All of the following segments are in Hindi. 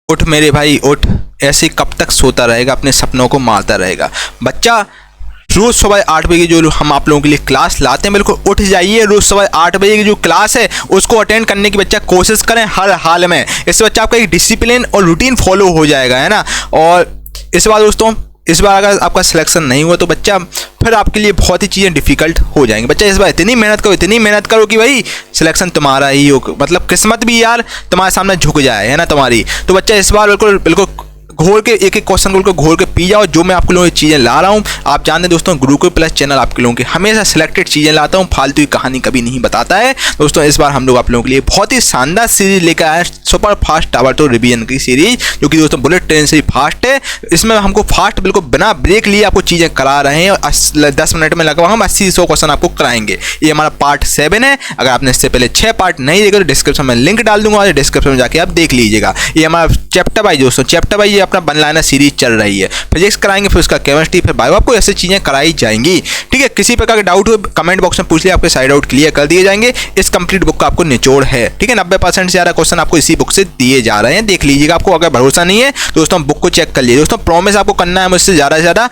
उठ मेरे भाई उठ, ऐसे कब तक सोता रहेगा, अपने सपनों को मारता रहेगा। बच्चा रोज सुबह 8 बजे की जो हम आप लोगों के लिए क्लास लाते हैं, बिल्कुल उठ जाइए। रोज सुबह 8 बजे की जो क्लास है उसको अटेंड करने की बच्चा कोशिश करें हर हाल में। इससे बच्चा आपका एक डिसिप्लिन और रूटीन फॉलो हो जाएगा, है ना। और इस बार दोस्तों, इस बार अगर आपका सिलेक्शन नहीं हुआ तो बच्चा फिर आपके लिए बहुत ही चीज़ें डिफिकल्ट हो जाएंगी। बच्चा इस बार इतनी मेहनत करो कि भाई सिलेक्शन तुम्हारा ही हो, मतलब किस्मत भी यार तुम्हारे सामने झुक जाए, है ना तुम्हारी। तो बच्चा इस बार बिल्कुल बिल्कुल घोल के एक क्वेश्चन को घोल के पी जाओ। जो मैं आपके लोगों की चीज़ें ला रहा हूँ, आप जानते हैं दोस्तों, गुरुकुल प्लस चैनल आपके लोगों के हमेशा सिलेक्टेड चीज़ें लाता हूँ, फालतू की कहानी कभी नहीं बताता है। दोस्तों इस बार हम लोग आप लोगों के लिए बहुत ही शानदार सीरीज लेकर आए, सुपर फास्ट टावर रिवीजन की सीरीज, जो कि दोस्तों बुलेट ट्रेन से फास्ट है। इसमें हमको फास्ट बिल्कुल बिना ब्रेक लिए आपको चीज़ें करा रहे हैं और 10 मिनट में लगभग हम 80-100 क्वेश्चन आपको कराएंगे। ये हमारा पार्ट 7 है। अगर आपने इससे पहले 6 पार्ट नहीं देखे तो डिस्क्रिप्शन में लिंक डाल दूंगा और डिस्क्रिप्शन में जाके आप देख लीजिएगा। ये हमारा चैप्टर वाइज दोस्तों, चैप्टर वाइज ये अपना बनलाना सीरीज चल रही है। फिजिक्स कराएंगे, फिर उसका केमिस्ट्री, फिर बायो, आपको ऐसी चीजें कराई जाएंगी। ठीक है, किसी प्रकार का डाउट हो कमेंट बॉक्स में पूछ लिया, आपके साइड आउट क्लियर कर दिए जाएंगे। इस कंप्लीट बुक का आपको निचोड़ है। ठीक है, 90% से ज्यादा क्वेश्चन आपको इसी बुक से दिए जा रहे हैं, देख लीजिएगा। आपको अगर भरोसा नहीं है दोस्तों बुक को चेक कर लीजिए। दोस्तों प्रॉमिस आपको करना है मुझसे ज़्यादा से ज़्यादा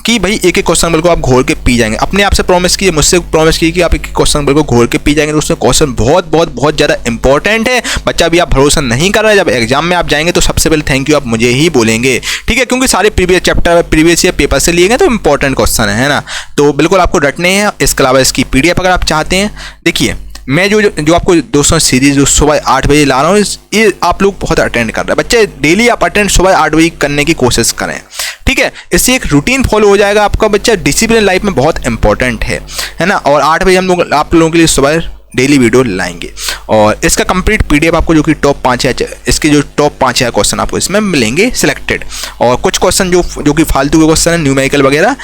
कि भाई एक क्वेश्चन बिल्कुल आप घोल के पी जाएंगे। अपने आप से प्रॉमिस कीजिए, मुझसे प्रॉमिस कीजिए कि आप एक क्वेश्चन बिल्कुल घोल के पी जाएंगे। दोस्तों क्वेश्चन बहुत ज़्यादा इंपॉर्टेंट है। बच्चा अभी आप भरोसा नहीं कर रहे, जब एग्जाम में आप जाएंगे तो सबसे पहले थैंक यू आप मुझे ही बोलेंगे। ठीक है, क्योंकि सारे previous chapter previous year paper से लिए गए तो इंपॉर्टेंट क्वेश्चन है ना। तो बिल्कुल आपको रटने हैं। इसके अलावा इसकी PDF अगर आप चाहते हैं, देखिए मैं जो आपको दोस्तों सीरीज जो सुबह 8 बजे ला रहा हूँ, ये आप लोग बहुत अटेंड कर रहे हैं। बच्चे डेली आप अटेंड सुबह 8 बजे करने की कोशिश करें। ठीक है, इससे एक रूटीन फॉलो हो जाएगा आपका। बच्चा डिसिप्लिन लाइफ में बहुत इंपॉर्टेंट है ना। और 8 बजे हम लोग आप लोगों के लिए सुबह डेली वीडियो लाएंगे। और इसका कंप्लीट PDF आपको जो कि टॉप 5 है, इसके जो टॉप 5 है क्वेश्चन आपको इसमें मिलेंगे सिलेक्टेड। और कुछ क्वेश्चन जो कि फालतू के क्वेश्चन है, न्यूमेरिकल वगैरह,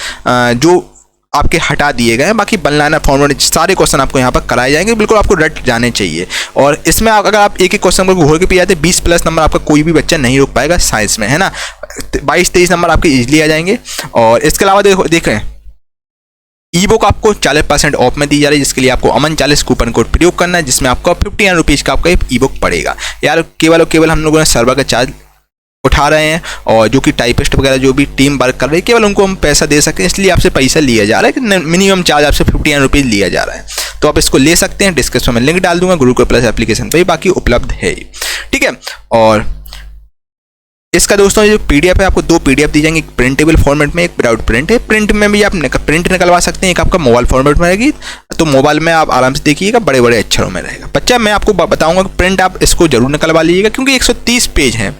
जो आपके हटा दिए गए हैं। बाकी बनलाना फॉर्मूला सारे क्वेश्चन आपको यहाँ पर कराए जाएंगे, बिल्कुल आपको रट जाने चाहिए। और इसमें अगर आप एक क्वेश्चन को घोल के पी जाते 20+ नंबर आपका कोई भी बच्चा नहीं रोक पाएगा साइंस में, है ना। 22-23 नंबर आपके इजीली आ जाएंगे। और इसके अलावा देख रहे हैं ई बुक आपको 40% ऑफ में दी जा रही है, जिसके लिए आपको अमन 40 कूपन कोड प्रयोग करना है, जिसमें आपको 51 रुपीज़ का आपका ई बुक पड़ेगा। यार केवल हम लोगों ने सर्वर का चार्ज उठा रहे हैं, और जो कि टाइपिस्ट वगैरह जो भी टीम वर्क कर रही है केवल उनको हम पैसा दे सकते हैं, इसलिए आपसे पैसा लिया जा रहा है कि मिनिमम चार्ज आपसे 51 रुपीज़ लिया जा रहा है। तो आप इसको ले सकते हैं, डिस्क्रिप्शन में लिंक डाल दूंगा, गुरुकुल प्लस एप्लीकेशन पर ही बाकी उपलब्ध है। ठीक है, और इसका दोस्तों जो PDF है, आपको 2 PDF दी जाएंगी, एक प्रिंटेबल फॉर्मेट में, एक विदाउट प्रिंट है। प्रिंट में भी आप प्रिंट निकलवा सकते हैं, एक आपका मोबाइल फॉर्मेट में रहेगी, तो मोबाइल में आप आराम से देखिएगा, बड़े बड़े अक्षरों में रहेगा। बच्चा मैं आपको बताऊंगा कि प्रिंट आप इसको जरूर निकलवा लीजिएगा, क्योंकि 130 पेज हैं।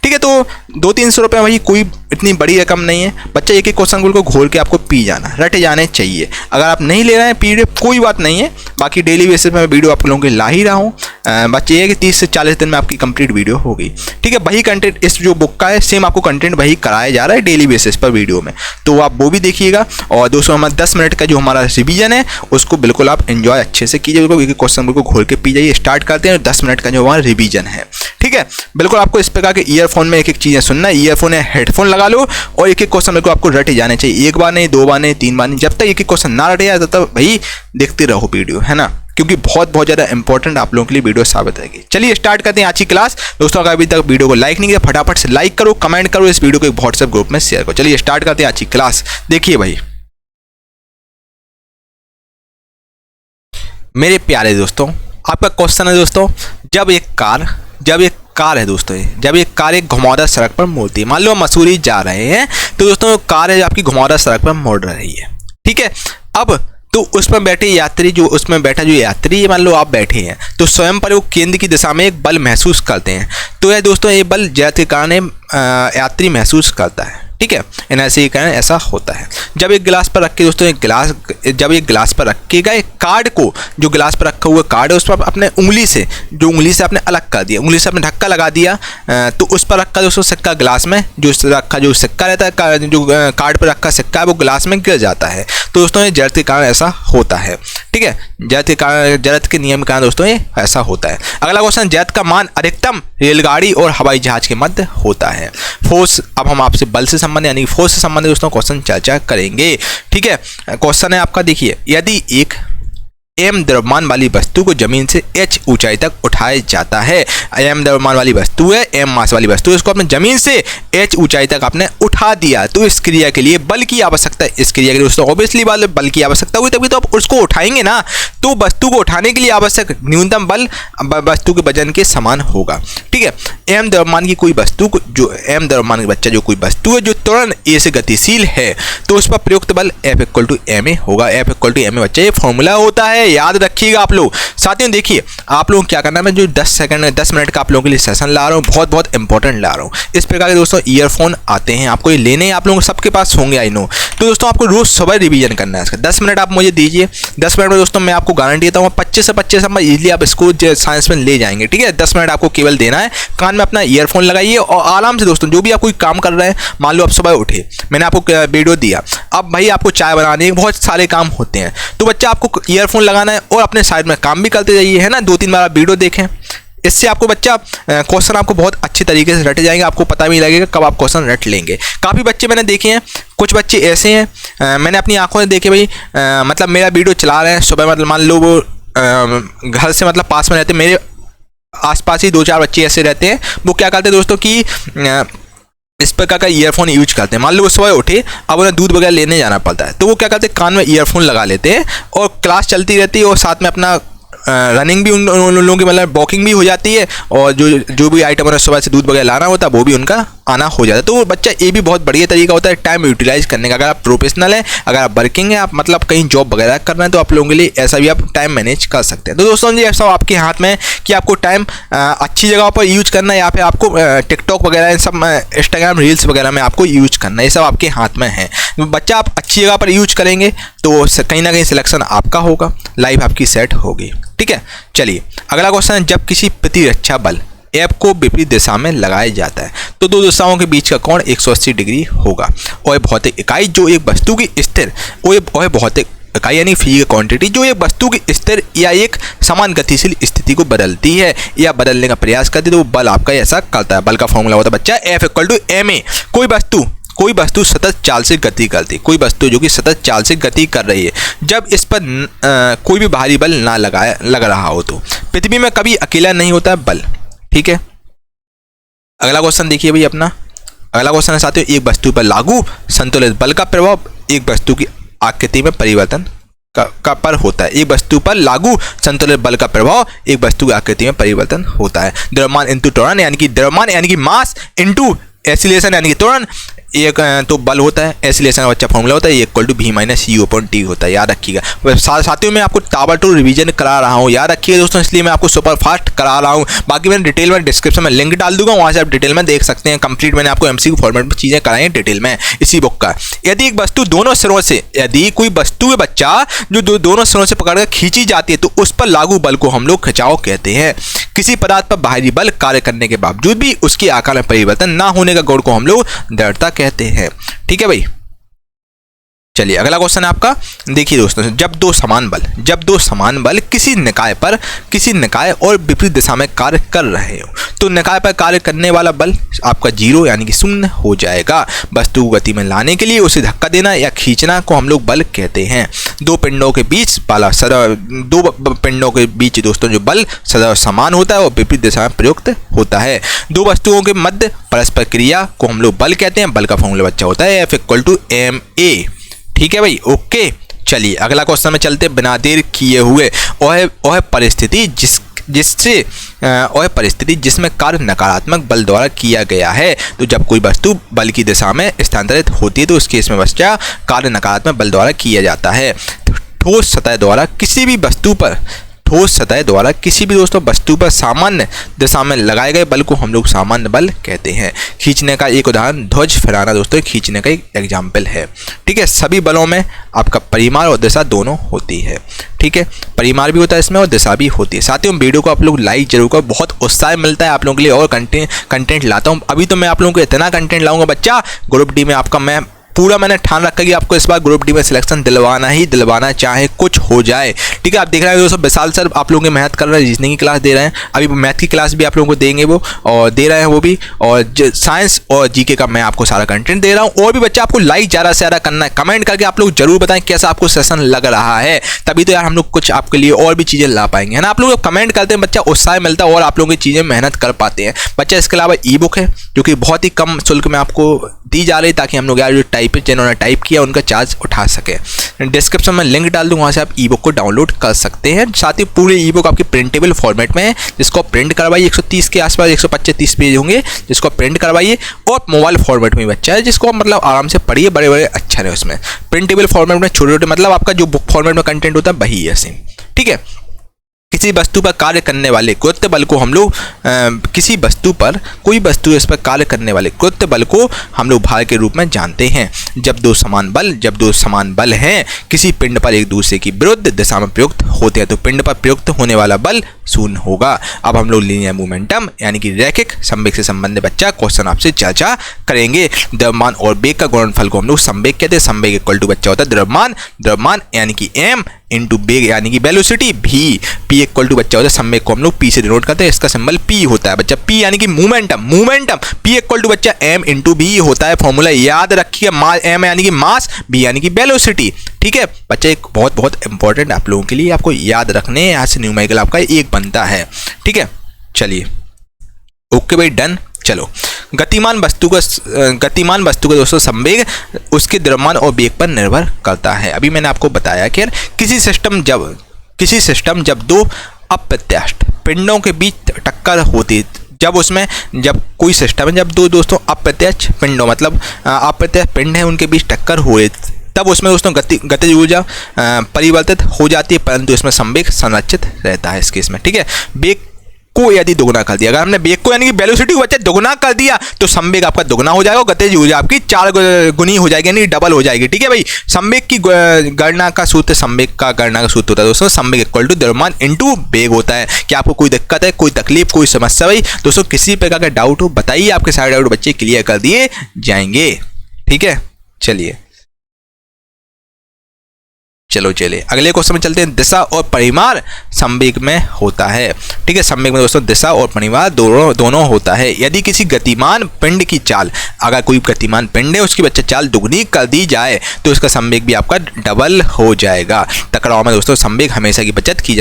ठीक है, तो 200-300 रुपये भाई कोई इतनी बड़ी रकम नहीं है। बच्चा एक क्वेश्चन को घोल के आपको पी जाना, रटे जाने चाहिए। अगर आप नहीं ले रहे हैं PDF कोई बात नहीं है, बाकी डेली बेसिस में वीडियो आप लोगों के ला ही रहा हूँ। बच्चे ये कि 30 से 40 दिन में आपकी कंप्लीट वीडियो होगी। ठीक है, वही कंटेंट इस जो बुक का है, सेम आपको कंटेंट वही कराया जा रहा है डेली बेसिस पर वीडियो में, तो आप वो भी देखिएगा। और दोस्तों हमारा 10 मिनट का जो हमारा रिवीजन है उसको बिल्कुल आप एंजॉय अच्छे से कीजिए, बिल्कुल एक क्वेश्चन को घोल के पी जाइए। स्टार्ट करते हैं 10 मिनट का जो हमारा रिवीजन है। ठीक है, बिल्कुल आपको इस प्रकार के ईयरफोन में एक चीज़ें सुनना है, ईयरफोन या हेडफोन लगा लो, और एक क्वेश्चन बिल्कुल आपको रटे जाने चाहिए। 1 बार नहीं, 2 बार नहीं, 3 बार नहीं, जब तक एक क्वेश्चन ना रटे जाए तब तक भाई देखते रहो वीडियो, है ना, क्योंकि बहुत ज़्यादा इंपॉर्टेंट आप लोगों के लिए वीडियो साबित रहेगी। चलिए स्टार्ट करते हैं आज की क्लास। दोस्तों अगर अभी तक वीडियो को लाइक नहीं किया फटाफट से लाइक करो, कमेंट करो, इस वीडियो को एक व्हाट्सएप ग्रुप में शेयर करो। चलिए स्टार्ट करते हैं आज की क्लास। देखिए भाई मेरे प्यारे दोस्तों, आपका क्वेश्चन है दोस्तों, जब एक कार है दोस्तों, जब एक कार एक घुमावदार सड़क पर मोड़ती है, मान लो मसूरी जा रहे हैं, तो दोस्तों कार है आपकी घुमावदार सड़क पर मोड़ रही है। ठीक है, अब तो उसमें बैठे यात्री जो उसमें बैठा जो यात्री मान लो आप बैठे हैं, तो स्वयं पर वो केंद्र की दिशा में एक बल महसूस करते हैं। तो यह दोस्तों ये बल ज्यादा के कारण यात्री महसूस करता है। ठीक है, इनसे ही कारण ऐसा होता है। जब एक गिलास पर रख के दोस्तों जब एक गिलास पर रखेगा, एक कार्ड को, जो गिलास पर रखा हुआ कार्ड है उस पर अपने उंगली से आपने अलग कर दिया, उंगली से आपने धक्का लगा दिया, तो उस पर रखा दोस्तों सिक्का गिलास में जो सिक्का रहता है, जो कार्ड पर रखा सिक्का है वो गिलास में गिर जाता है। तो दोस्तों ये जड़त्व के कारण ऐसा होता है। ठीक है, जड़त्व के नियम के कारण दोस्तों ये ऐसा होता है। अगला क्वेश्चन, जड़त्व का मान अधिकतम रेलगाड़ी और हवाई जहाज के मध्य होता है। फोर्स, अब हम आपसे बल से संबंधित यानी फोर्स से संबंधित दोस्तों क्वेश्चन चर्चा करेंगे। ठीक है, क्वेश्चन है आपका, देखिए यदि एक m द्रव्यमान वाली वस्तु को जमीन से h ऊंचाई तक उठाया जाता है। m द्रव्यमान वाली वस्तु है, m मास वाली वस्तु है, इसको आपने जमीन से h ऊंचाई तक आपने उठा दिया, तो इस क्रिया के लिए बल की आवश्यकता है। इस क्रिया के लिए दोस्तों ऑब्वियसली बल की आवश्यकता हुई, तभी तो आप उसको उठाएंगे ना। तो वस्तु को उठाने के लिए आवश्यक न्यूनतम बल वस्तु के वजन के समान होगा। ठीक है, m द्रव्यमान की कोई वस्तु को, जो m द्रव्यमान के बच्चा जो कोई वस्तु है जो त्वरण a से गतिशील है, तो उस पर प्रयुक्त बल F = ma होगा। F = ma बच्चा ये फॉर्मूला होता है, याद रखिएगा आप लोग। साथियों देखिए, आप लोगों को क्या करना है, मैं जो 10 मिनट का आप लोगों के लिए सेशन ला रहा हूँ, बहुत इंपॉर्टेंट ला रहा हूँ। इस प्रकार के दोस्तों ईयरफोन आते हैं, आपको ये लेने आप लोगों को सबके पास होंगे, आई नो। तो दोस्तों आपको रोज सुबह रिवीजन करना है इसका। 10 मिनट आप मुझे दीजिए, 10 मिनट में दोस्तों मैं आपको गारंटी देता हूँ 25 से 25 नंबर इजीली आप इसको साइंस में ले जाएंगे। ठीक है, 10 मिनट आपको केवल देना है, कान में अपना ईयरफोन लगाइए और आराम से दोस्तों जो भी आप कोई काम कर रहे हैं, मान लो आप सुबह उठे, मैंने आपको वीडियो दिया, अब भाई आपको चाय बनानी है, बहुत सारे काम होते हैं, तो बच्चा आपको ईयरफोन लगाना है और अपने साइड में काम भी करते जाइए, है ना। 2-3 बार आप वीडियो देखें, इससे आपको बच्चा क्वेश्चन आपको बहुत अच्छे तरीके से रट जाएंगे, आपको पता भी लगेगा कब आप क्वेश्चन रट लेंगे। काफ़ी बच्चे मैंने देखे हैं, कुछ बच्चे ऐसे हैं, मैंने अपनी आंखों से देखे भाई, मतलब मेरा वीडियो चला रहे हैं सुबह, मतलब मान लो वो घर से मतलब पास में रहते, मेरे आसपास ही 2-4 बच्चे ऐसे रहते हैं, वो क्या करते हैं दोस्तों कि इस प्रकार का ईयरफोन यूज करते हैं। मान लो वो सुबह उठे, अब उन्हें दूध वगैरह लेने जाना पड़ता है, तो वो क्या करते हैं, कान में ईयरफोन लगा लेते हैं और क्लास चलती रहती है और साथ में अपना रनिंग भी उन लोगों की मतलब वॉकिंग भी हो जाती है, और जो भी आइटम उन्हें सुबह से दूध वगैरह लाना होता है वो भी उनका आना हो जाता है। तो बच्चा ये भी बहुत बढ़िया तरीका होता है टाइम यूटिलाइज करने का। अगर आप प्रोफेशनल हैं, अगर आप वर्किंग हैं, आप मतलब कहीं जॉब वगैरह कर रहे हैं, तो आप लोगों के लिए ऐसा भी आप टाइम मैनेज कर सकते हैं। तो दोस्तों जी ऐसा आपके हाथ में कि आपको टाइम अच्छी जगह पर यूज करना है, या फिर आपको टिकटॉक वगैरह इन सब इंस्टाग्राम रील्स वगैरह में आपको यूज करना है, ये सब आपके हाथ में है। बच्चा आप अच्छी जगह पर यूज करेंगे तो कहीं ना कहीं सिलेक्शन आपका होगा, लाइफ आपकी सेट होगी। ठीक है, चलिए अगला क्वेश्चन है, जब किसी प्रतिरक्षा बल F को विपरीत दिशा में लगाया जाता है तो दो दिशाओं के बीच का कोण 180 डिग्री होगा, और भौतिक इकाई जो एक वस्तु की स्थिर, और भौतिक इकाई यानी फिजिकल क्वांटिटी जो एक वस्तु की स्थिर या एक समान गतिशील स्थिति को बदलती है या बदलने का प्रयास करती है, तो वो बल आपका ऐसा करता है। बल का फॉर्मूला होता है बच्चा F = ma। कोई वस्तु सतत चाल से गति करती, कोई वस्तु जो कि सतत चाल से गति कर रही है, जब इस पर कोई भी भारी बल ना लग रहा हो, तो पृथ्वी में कभी अकेला नहीं होता है बल। ठीक है, अगला क्वेश्चन देखिए भाई अपना। अगला क्वेश्चन है साथियों, एक वस्तु पर लागू संतुलित बल का प्रभाव एक वस्तु की आकृति में परिवर्तन का पर होता है। एक वस्तु पर लागू संतुलित बल का प्रभाव एक वस्तु की आकृति में परिवर्तन होता है। द्रव्यमान इंटू त्वरण, यानी कि द्रव्यमान यानी कि मास इंटू एक्सीलरेशन यानी कि त्वरण, एक तो बल होता है, एक्सीलरेशन का बच्चा फॉर्मूला होता है V - U/T होता है, याद रखिएगा। साथियों मैं आपको ताबड़तोड़ रिवीजन करा रहा हूँ, याद रखिएगा दोस्तों, इसलिए मैं आपको सुपर फास्ट करा रहा हूँ। बाकी मैंने डिटेल में डिस्क्रिप्शन में लिंक डाल दूंगा, वहाँ से आप डिटेल में देख सकते हैं। कंप्लीट मैंने आपको MCQ फॉर्मेट में चीज़ें कराई हैं डिटेल में इसी बुक का। यदि एक वस्तु दोनों सिरों से, यदि कोई वस्तु है बच्चा जो दोनों सिरों से पकड़कर खींची जाती है, तो उस पर लागू बल को हम लोग खिंचाव कहते हैं। किसी पदार्थ पर बाहरी बल कार्य करने के बावजूद भी उसके आकार में परिवर्तन ना होने का गुण को हम लोग दृढ़ता कहते हैं। ठीक है भाई, चलिए अगला क्वेश्चन है आपका। देखिए दोस्तों, जब दो समान बल किसी निकाय और विपरीत दिशा में कार्य कर रहे हो, तो निकाय पर कार्य करने वाला बल आपका 0 यानी कि 0 हो जाएगा। वस्तु को गति में लाने के लिए उसे धक्का देना या खींचना को हम लोग बल कहते हैं। दो पिंडों के बीच दोस्तों जो बल सदैव समान होता है और विपरीत दिशा में प्रयुक्त होता है। दो वस्तुओं के मध्य परस्पर क्रिया को हम लोग बल कहते हैं। बल का फॉर्मूला बच्चा होता है F = ma। ठीक है भाई, ओके। चलिए अगला क्वेश्चन में चलते बिना देर किए हुए। वह परिस्थिति जिसमें कार्य नकारात्मक बल द्वारा किया गया है, तो जब कोई वस्तु बल की दिशा में स्थानांतरित होती है तो उस केस में बच्चा कार्य नकारात्मक बल द्वारा किया जाता है। ठोस सतह द्वारा किसी भी दोस्तों वस्तु पर सामान्य दिशा में लगाए गए बल को हम लोग सामान्य बल कहते हैं। खींचने का एक उदाहरण ध्वज फहराना दोस्तों खींचने का एक एग्जाम्पल है। ठीक है, सभी बलों में आपका परिमाण और दिशा दोनों होती है। ठीक है, परिमाण भी होता है इसमें और दिशा भी होती है। साथियों वीडियो को आप लोग लाइक जरूर करो, बहुत उत्साह मिलता है आप लोगों के लिए और कंटेंट लाता हूँ। अभी तो मैं आप लोगों को इतना कंटेंट लाऊंगा बच्चा, ग्रुप डी में आपका मैं पूरा मैंने ठान रखा कि आपको इस बार ग्रुप डी में सिलेक्शन दिलवाना ही दिलवाना, चाहे कुछ हो जाए। ठीक है, आप देख रहे हैं दोस्तों विशाल सर आप लोगों की मेहनत कर रहे हैं, रीजनिंग की क्लास दे रहे हैं, अभी मैथ की क्लास भी आप लोगों को देंगे वो और दे रहे हैं वो भी, और साइंस और जीके का मैं आपको सारा कंटेंट दे रहा हूँ। और भी बच्चा आपको लाइक ज़्यादा से ज़्यादा करना है, कमेंट करके आप लोग जरूर बताएं कैसा आपको सेशन लग रहा है, तभी तो यार हम लोग कुछ आपके लिए और भी चीज़ें ला पाएंगे, है ना। आप लोग कमेंट करते हैं बच्चा उत्साह मिलता है और आप लोगों की चीज़ें मेहनत कर पाते हैं बच्चा। इसके अलावा ई बुक है जो कि बहुत ही कम शुल्क में आपको दी जा रही है, ताकि हम लोग यार जो जिन्होंने टाइप किया उनका चार्ज उठा सके। डिस्क्रिप्शन में लिंक डाल दूँ, वहाँ से आप ई बुक को डाउनलोड कर सकते हैं। साथ ही पूरे ई बुक आपकी प्रिंटेबल फॉर्मेट में है, जिसको प्रिंट करवाइए 130 के आसपास 125-30 पेज होंगे, जिसको प्रिंट करवाइए, और मोबाइल फॉर्मेट में बच्चा है जिसको मतलब आराम से पढ़िए, बड़े बड़े अक्षर है उसमें। प्रिंटेबल फॉर्मेट में छोटे छोटे मतलब आपका जो बुक फॉर्मेट में कंटेंट होता है वही है सेम। ठीक है, किसी वस्तु पर कार्य करने वाले गुरुत्व बल को हम लोग किसी वस्तु पर कोई वस्तु इस पर कार्य करने वाले गुरुत्व बल को हम लोग भार के रूप में जानते हैं। जब दो समान बल हैं किसी पिंड पर एक दूसरे की विरुद्ध दिशा में प्रयुक्त होते हैं तो पिंड पर प्रयुक्त होने वाला बल शून्य होगा। अब हम लोग लीनियर मोमेंटम यानी कि रैखिक संवेग से संबंधित बच्चा क्वेश्चन आपसे चर्चा करेंगे। द्रव्यमान और वेग का गुणनफल को हम लोग संवेग कहते हैं। संवेग इक्वल टू बच्चा होता है द्रव्यमान यानी कि m इंटू वेग यानी कि velocity v। p equal to बच्चा होता है संवेग को हम लोग p से डिनोट करते हैं, इसका सिंबल p होता है बच्चा। p यानी कि मोमेंटम p इक्वल टू बच्चा m इंटू v होता है, फॉर्मूला याद रखिए। m यानी कि मास, v यानी कि वेलोसिटी। ठीक है बच्चा, एक बहुत इंपॉर्टेंट आप लोगों के लिए आपको याद रखने, यहाँ से न्यूमेरिकल आपका एक बनता है। ठीक है, चलिए ओके भाई, डन। चलो, गतिमान वस्तु का दोस्तों संवेग उसके द्रव्यमान और वेग पर निर्भर करता है। अभी मैंने आपको बताया कि किसी सिस्टम जब दो अप्रत्यास्थ पिंडों के बीच टक्कर होती, जब कोई सिस्टम है जब दो दोस्तों अप्रत्यास्थ पिंडों मतलब अप्रत्यास्थ पिंड है उनके बीच टक्कर हुए, तब उसमें दोस्तों गतिज ऊर्जा परिवर्तित हो जाती है, परंतु इसमें संवेग संरक्षित रहता है इस केस में। ठीक है, वेग को यदि दोगुना कर दिया, अगर हमने वेग को यानी कि वेलोसिटी बच्चा दोगुना कर दिया तो संवेग आपका दोगुना हो जाएगा, गतिज ऊर्जा आपकी 4 गुनी हो जाएगी यानी डबल हो जाएगी। ठीक है भाई, संवेग की गणना का सूत्र होता है दोस्तों संवेग इक्वल टू द्रव्यमान इनटू वेग होता है। क्या आपको कोई दिक्कत है, कोई तकलीफ, कोई समस्या भाई दोस्तों, किसी प्रकार का डाउट हो बताइए, आपके सारे डाउट बच्चे क्लियर कर दिए जाएंगे। ठीक है, चलिए अगले क्वेश्चन में चलते हैं। दिशा और परिमाण संवेग में होता है। ठीक है, संवेग में दोस्तों दिशा और परिमाण दोनों होता है। यदि किसी गतिमान पिंड की चाल, अगर कोई गतिमान पिंड है उसकी बच्चा चाल दुगनी कर दी जाए तो उसका संवेग भी आपका डबल हो जाएगा। टकराव में दोस्तों संवेग हमेशा की बचत की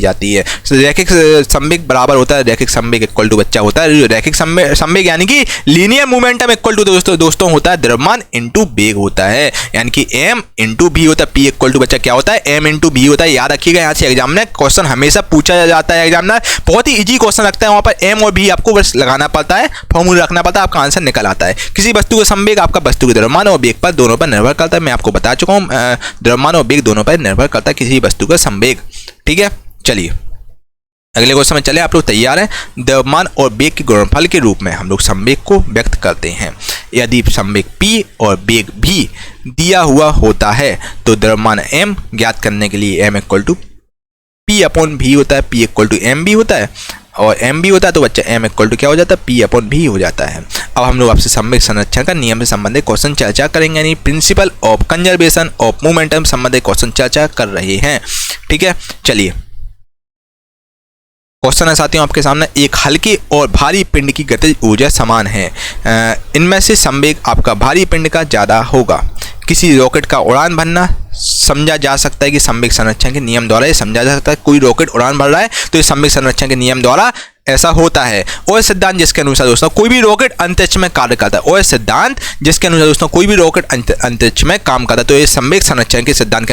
जाती है। रैखिक संवेग बराबर होता है, रैखिक संवेग इक्वल टू बच्चा होता है, रैखिक संवेग यानी कि लीनियर मोमेंटम इक्वल टू दोस्तों होता है द्रव्यमान इंटू वेग होता है, यानी कि m इंटू भी होता है। p इक्वल टू बच्चा क्या होता है, m इंटू भी होता है। याद रखिएगा, यहाँ से एग्जाम में क्वेश्चन हमेशा पूछा जाता है, एग्जाम में बहुत ही इजी क्वेश्चन रखता है, वहाँ पर m और v आपको बस लगाना पड़ता है, फॉर्मूला रखना पड़ता है, आपका आंसर निकल आता है। किसी वस्तु का संवेग आपका वस्तु के द्रव्यमान और वेग पर दोनों पर निर्भर करता है। मैं आपको बता चुका हूँ, द्रव्यमान और वेग दोनों पर निर्भर करता है किसी वस्तु का संवेग। ठीक है, चलिए अगले क्वेश्चन में चले, आप लोग तैयार हैं। द्रव्यमान और वेग के गुणनफल के रूप में हम लोग संवेग को व्यक्त करते हैं। यदि संवेग p और वेग v दिया हुआ होता है तो द्रव्यमान m ज्ञात करने के लिए m equal to p upon v होता है, p इक्वल टू m भी होता है और m भी होता है, तो बच्चा m इक्वल टू क्या हो जाता है, p अपॉन v हो जाता है। अब हम लोग आपसे संवेग संरक्षण का नियम से संबंधित क्वेश्चन चर्चा करेंगे, यानी principle of conservation of momentum संबंधित क्वेश्चन चर्चा कर रहे हैं। ठीक है, चलिए क्वेश्चन है साथियों आपके सामने। एक हल्के और भारी पिंड की गतिज ऊर्जा समान है, इनमें से संवेग आपका भारी पिंड का ज़्यादा होगा। किसी रॉकेट का उड़ान भरना समझा जा सकता है कि संवेग संरक्षण के नियम द्वारा ये समझा जा सकता है। कोई रॉकेट उड़ान भर रहा है तो ये संवेग संरक्षण के नियम द्वारा ऐसा होता है। और सिद्धांत जिसके अनुसार दोस्तों कोई भी रॉकेट अंतरिक्ष में कार्य करता है, और सिद्धांत जिसके अनुसार दोस्तों कोई भी रॉकेट अंतरिक्ष में काम करता है, तो ये संवेग संरक्षण के सिद्धांत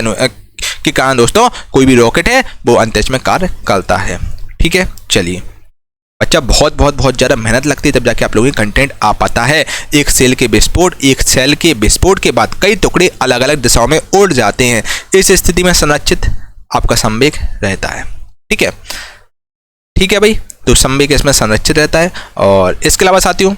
के कारण दोस्तों कोई भी रॉकेट है वो अंतरिक्ष में कार्य करता है। ठीक है, चलिए बच्चा बहुत ज़्यादा मेहनत लगती है तब जाके आप लोगों की कंटेंट आ पाता है। एक सेल के विस्फोट के बाद कई टुकड़े अलग अलग दिशाओं में उड़ जाते हैं। इस स्थिति में संरक्षित आपका संवेग रहता है। ठीक है भाई, तो संवेग इसमें संरक्षित रहता है। और इसके अलावा साथियों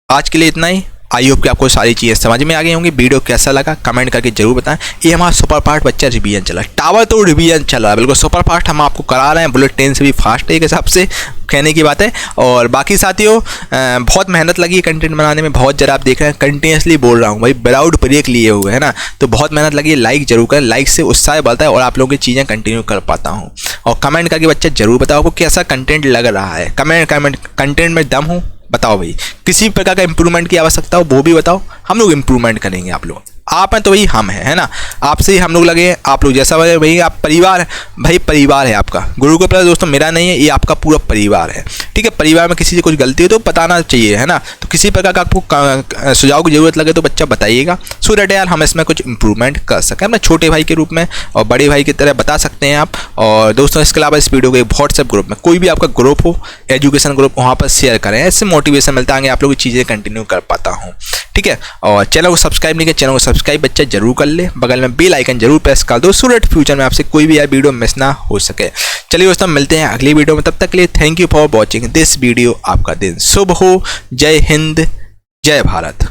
आज के लिए इतना ही, आई होप कि आपको सारी चीज़ें समझ में आ गई होंगी। वीडियो कैसा लगा कमेंट करके जरूर बताएं। ये हमारा सुपर फास्ट बच्चा रिवीजन चला, टावर तो रिवीजन चल रहा है, बिल्कुल सुपर फास्ट हम आपको करा रहे हैं। बुलेट ट्रेन से भी फास्ट है एक हिसाब से, कहने की बात है। और बाकी साथियों बहुत मेहनत लगी है कंटेंट बनाने में, बहुत ज़रा आप देख रहे हैं कंटिन्यूसली बोल रहा हूँ भाई, विदाउट ब्रेक लिए हुए है ना, तो बहुत मेहनत लगी है। लाइक जरूर करें, लाइक से उत्साह बढ़ता है और आप लोगों की चीज़ें कंटिन्यू कर पाता हूँ। और कमेंट करके बच्चा जरूर बताओ आपको कैसा कंटेंट लग रहा है। कंटेंट में दम हो बताओ भाई, किसी प्रकार का इंप्रूवमेंट की आवश्यकता हो वो भी बताओ, हम लोग इंप्रूवमेंट करेंगे। आप लोग आप हैं तो वही हम हैं, है ना, आपसे ही हम लोग लगे, आप लोग जैसा भाई आप परिवार भाई, परिवार है आपका। गुरु का प्यार दोस्तों मेरा नहीं है, ये आपका पूरा परिवार है, ठीक है। परिवार में किसी से कुछ गलती हो तो बताना चाहिए, है ना। तो किसी प्रकार का आपको सुझाव की जरूरत लगे तो बच्चा बताइएगा, सो दैट यार हम इसमें कुछ इंप्रूवमेंट कर सकें अपने छोटे भाई के रूप में और बड़े भाई की तरह बता सकते हैं आप। और दोस्तों इसके अलावा इस वीडियो को व्हाट्सएप ग्रुप में, कोई भी आपका ग्रुप हो एजुकेशन ग्रुप, वहाँ पर शेयर करें, इससे मोटिवेशन मिलता है, आप लोग की चीज़ें कंटिन्यू कर पाता हूँ, ठीक है। और चैनल को सब्सक्राइब नहीं किया, चैनल को सब्सक्राइब बच्चा जरूर कर ले, बगल में बेल आइकन जरूर प्रेस कर दो, सो दैट फ्यूचर में आपसे कोई भी यार वीडियो मिस ना हो सके। चलिए दोस्तों मिलते हैं अगली वीडियो में, तब तक के लिए thank you for watching this video. आपका दिन शुभ हो। जय हिंद, जय भारत।